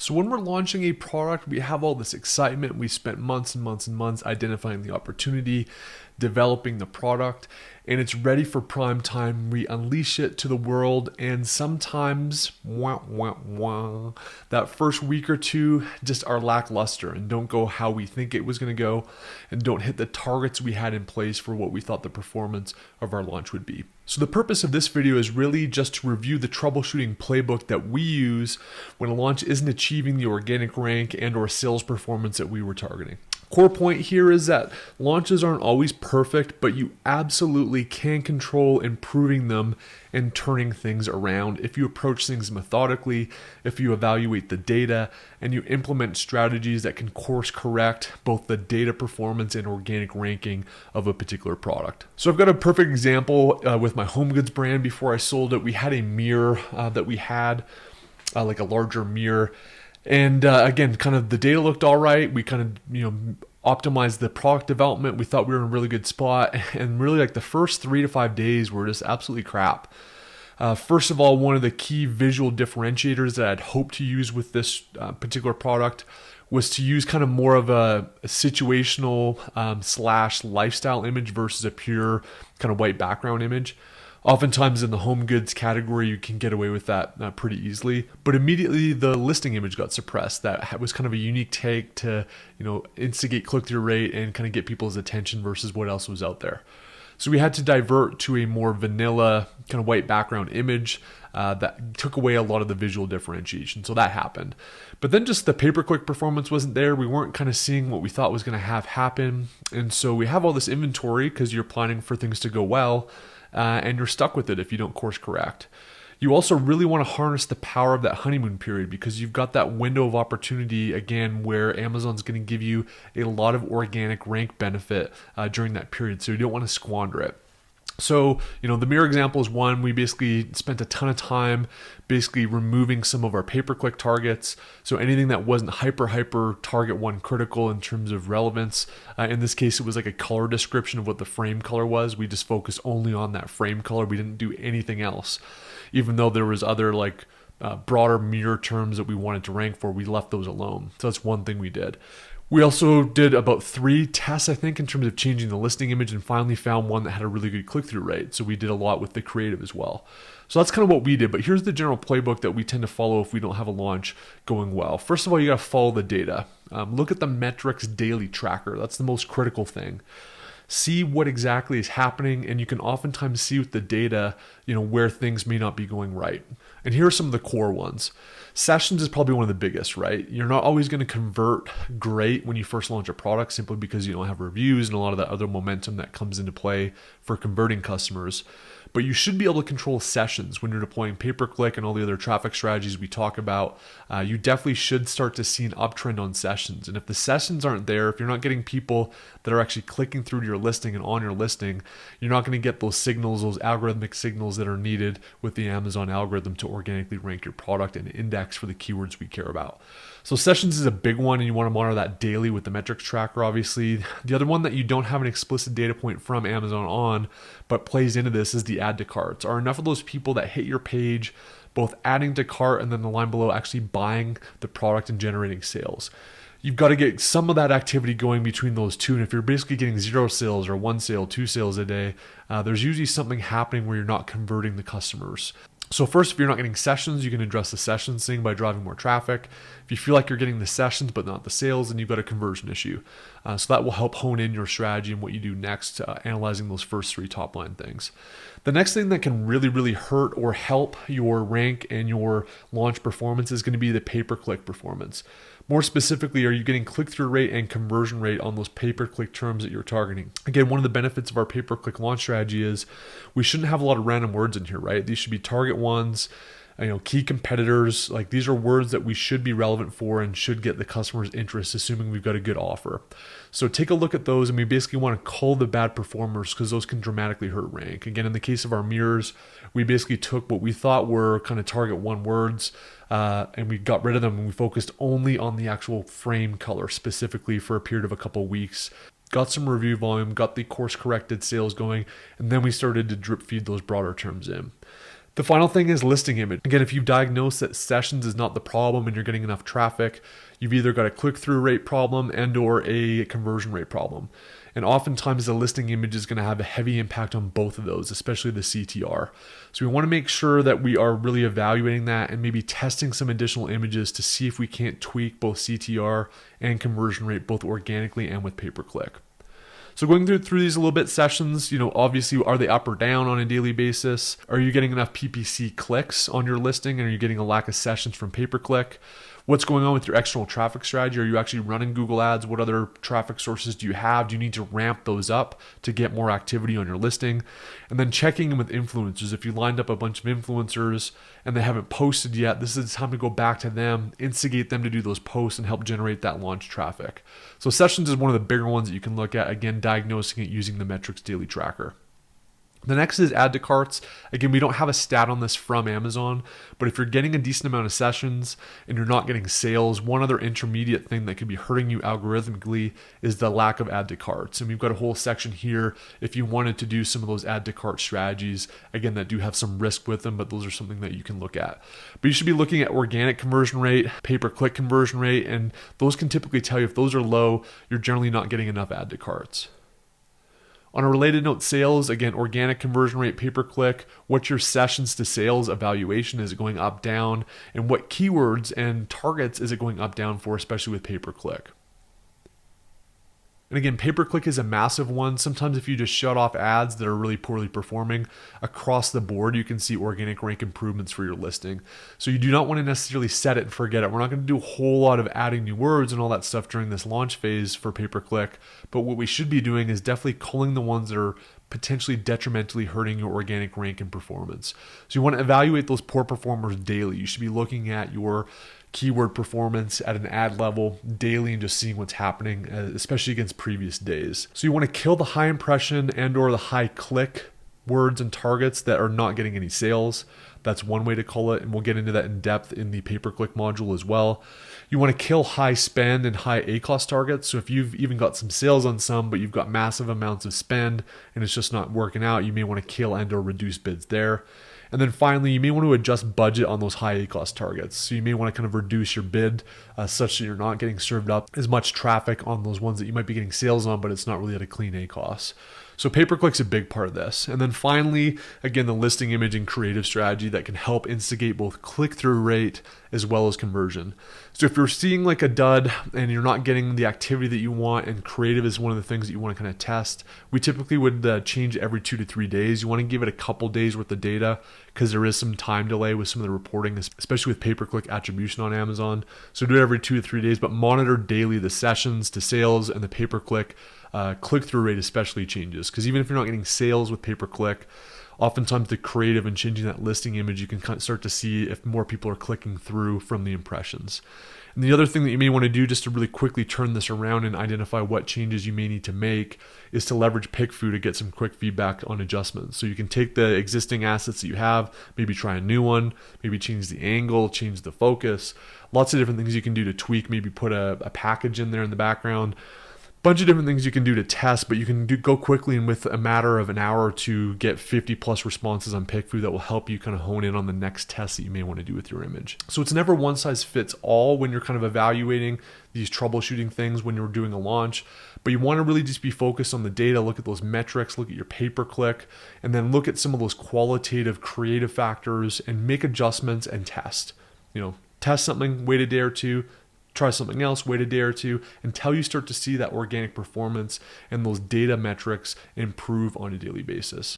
So when we're launching a product, we have all this excitement. We spent months and months and months identifying the opportunity, developing the product, and it's ready for prime time. We unleash it to the world, and sometimes that first week or two just are lackluster and don't go how we think it was going to go and don't hit the targets we had in place for what we thought the performance of our launch would be. So the purpose of this video is really just to review the troubleshooting playbook that we use when a launch isn't achieving the organic rank and or sales performance that we were targeting. Core point here is that launches aren't always perfect, but you absolutely can control improving them and turning things around if you approach things methodically, if you evaluate the data, and you implement strategies that can course correct both the data performance and organic ranking of a particular product. So I've got a perfect example with my home goods brand. Before I sold it, we had a mirror that we had, like a larger mirror. And again, kind of the data looked all right. We kind of, optimized the product development. We thought we were in a really good spot. And really like the first 3 to 5 days were just absolutely crap. First of all, one of the key visual differentiators that I'd hoped to use with this particular product was to use kind of more of a situational / lifestyle image versus a pure kind of white background image. Oftentimes in the home goods category, you can get away with that pretty easily. But immediately the listing image got suppressed. That was kind of a unique take to, instigate click-through rate and kind of get people's attention versus what else was out there. So we had to divert to a more vanilla kind of white background image that took away a lot of the visual differentiation. So that happened. But then just the pay-per-click performance wasn't there. We weren't kind of seeing what we thought was going to have happen. And so we have all this inventory because you're planning for things to go well. And you're stuck with it if you don't course correct. You also really want to harness the power of that honeymoon period because you've got that window of opportunity again where Amazon's going to give you a lot of organic rank benefit during that period. So you don't want to squander it. So, the mirror example is one. We basically spent a ton of time basically removing some of our pay-per-click targets. So anything that wasn't hyper target one critical in terms of relevance. In this case, it was like a color description of what the frame color was. We just focused only on that frame color. We didn't do anything else. Even though there was other broader mirror terms that we wanted to rank for, we left those alone. So that's one thing we did. We also did about 3 tests, I think, in terms of changing the listing image and finally found one that had a really good click-through rate. So we did a lot with the creative as well. So that's kind of what we did. But here's the general playbook that we tend to follow if we don't have a launch going well. First of all, you got to follow the data. Look at the metrics daily tracker. That's the most critical thing. See what exactly is happening, and you can oftentimes see with the data, where things may not be going right. And here are some of the core ones. Sessions is probably one of the biggest, right? You're not always going to convert great when you first launch a product simply because you don't have reviews and a lot of that other momentum that comes into play for converting customers. But you should be able to control sessions when you're deploying pay-per-click and all the other traffic strategies we talk about. You definitely should start to see an uptrend on sessions. And if the sessions aren't there, if you're not getting people that are actually clicking through to your listing and on your listing, you're not going to get those signals, those algorithmic signals that are needed with the Amazon algorithm to organically rank your product and index for the keywords we care about. So sessions is a big one, and you want to monitor that daily with the metrics tracker, obviously. The other one that you don't have an explicit data point from Amazon on, but plays into this is the add to carts. Are enough of those people that hit your page, both adding to cart and then the line below actually buying the product and generating sales? You've got to get some of that activity going between those two. And if you're basically getting 0 sales or 1 sale, 2 sales a day, there's usually something happening where you're not converting the customers. So first, if you're not getting sessions, you can address the sessions thing by driving more traffic. If you feel like you're getting the sessions but not the sales, then you've got a conversion issue. So that will help hone in your strategy and what you do next, analyzing those first 3 top line things. The next thing that can really hurt or help your rank and your launch performance is going to be the pay-per-click performance. More specifically, are you getting click-through rate and conversion rate on those pay-per-click terms that you're targeting? Again, one of the benefits of our pay-per-click launch strategy is we shouldn't have a lot of random words in here, right? These should be target ones, key competitors. Like these are words that we should be relevant for and should get the customer's interest, assuming we've got a good offer. So take a look at those, and we basically want to cull the bad performers because those can dramatically hurt rank. Again, in the case of our mirrors, we basically took what we thought were kind of target 1 words, and we got rid of them and we focused only on the actual frame color specifically for a period of a couple of weeks. Got some review volume, got the course corrected sales going, and then we started to drip feed those broader terms in. The final thing is listing image. Again, if you've diagnosed that sessions is not the problem and you're getting enough traffic, you've either got a click-through rate problem and or a conversion rate problem. And oftentimes the listing image is going to have a heavy impact on both of those, especially the CTR. So we want to make sure that we are really evaluating that and maybe testing some additional images to see if we can't tweak both CTR and conversion rate, both organically and with pay-per-click. So going through these a little bit, sessions, obviously, are they up or down on a daily basis? Are you getting enough PPC clicks on your listing? And are you getting a lack of sessions from pay-per-click? What's going on with your external traffic strategy? Are you actually running Google Ads? What other traffic sources do you have? Do you need to ramp those up to get more activity on your listing? And then checking in with influencers. If you lined up a bunch of influencers and they haven't posted yet, this is time to go back to them, instigate them to do those posts and help generate that launch traffic. So sessions is one of the bigger ones that you can look at, again, diagnosing it using the metrics daily tracker. The next is add to carts. Again, we don't have a stat on this from Amazon, but if you're getting a decent amount of sessions and you're not getting sales, one other intermediate thing that could be hurting you algorithmically is the lack of add to carts. And we've got a whole section here if you wanted to do some of those add to cart strategies, again, that do have some risk with them, but those are something that you can look at. But you should be looking at organic conversion rate, pay-per-click conversion rate, and those can typically tell you if those are low, you're generally not getting enough add to carts. On a related note, sales, again, organic conversion rate, pay-per-click, what's your sessions to sales evaluation? Is it going up, down? And what keywords and targets is it going up, down for, especially with pay-per-click? And again, pay-per-click is a massive one. Sometimes if you just shut off ads that are really poorly performing, across the board, you can see organic rank improvements for your listing. So you do not want to necessarily set it and forget it. We're not going to do a whole lot of adding new words and all that stuff during this launch phase for pay-per-click. But what we should be doing is definitely culling the ones that are potentially detrimentally hurting your organic rank and performance. So you want to evaluate those poor performers daily. You should be looking at your keyword performance at an ad level daily and just seeing what's happening, especially against previous days. So you want to kill the high impression and or the high click words and targets that are not getting any sales. That's one way to call it, and we'll get into that in depth in the pay-per-click module as well. You want to kill high spend and high ACoS targets. So if you've even got some sales on some, but you've got massive amounts of spend and it's just not working out, you may want to kill and or reduce bids there. And then finally, you may want to adjust budget on those high ACoS targets. So you may want to kind of reduce your bid such that you're not getting served up as much traffic on those ones that you might be getting sales on, but it's not really at a clean ACoS. So pay-per-click's a big part of this. And then finally, again, the listing image and creative strategy that can help instigate both click-through rate as well as conversion. So if you're seeing like a dud and you're not getting the activity that you want, and creative is one of the things that you want to kind of test, we typically would change every 2 to 3 days. You want to give it a couple days worth of data because there is some time delay with some of the reporting, especially with pay-per-click attribution on Amazon. So do it every 2 to 3 days, but monitor daily the sessions to sales and the pay-per-click click-through rate especially changes, because even if you're not getting sales with pay-per-click, oftentimes the creative and changing that listing image, you can kind of start to see if more people are clicking through from the impressions. And the other thing that you may want to do just to really quickly turn this around and identify what changes you may need to make is to leverage PickFu to get some quick feedback on adjustments. So you can take the existing assets that you have, maybe try a new one, maybe change the angle, change the focus, lots of different things you can do to tweak, maybe put a package in there in the background. Bunch of different things you can do to test, but you can go quickly and with a matter of an hour or two get 50 plus responses on PickFu that will help you kind of hone in on the next test that you may want to do with your image. So it's never one size fits all when you're kind of evaluating these troubleshooting things when you're doing a launch, but you want to really just be focused on the data, look at those metrics, look at your pay-per-click, and then look at some of those qualitative creative factors and make adjustments and test. Test something, wait a day or two, try something else, wait a day or two, until you start to see that organic performance and those data metrics improve on a daily basis.